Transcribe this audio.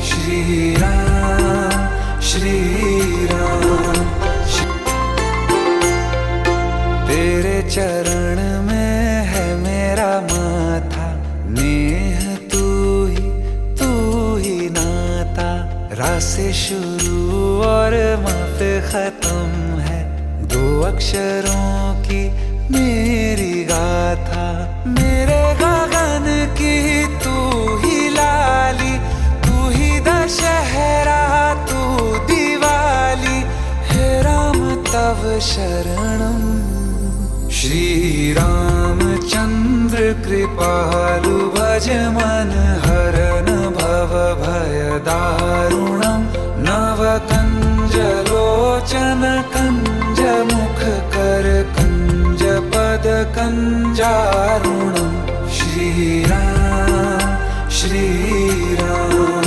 श्री राम श्री राम। तेरे चरण में है मेरा माथा, नेह तू ही नाता। रा से शुरू और मा पे खत्म है, दो अक्षरों की मेरी गाथा। मेरे गगन की तू ही लाली, तू ही दशहरा तू दिवाली। हे राम तव शरणम। श्री रामचंद्र कृपालु भज मन हरन भव भय दारुणम। नव कंज लोचन कंज मुख कर कंज पद कंजारुणम। श्री राम श्री राम।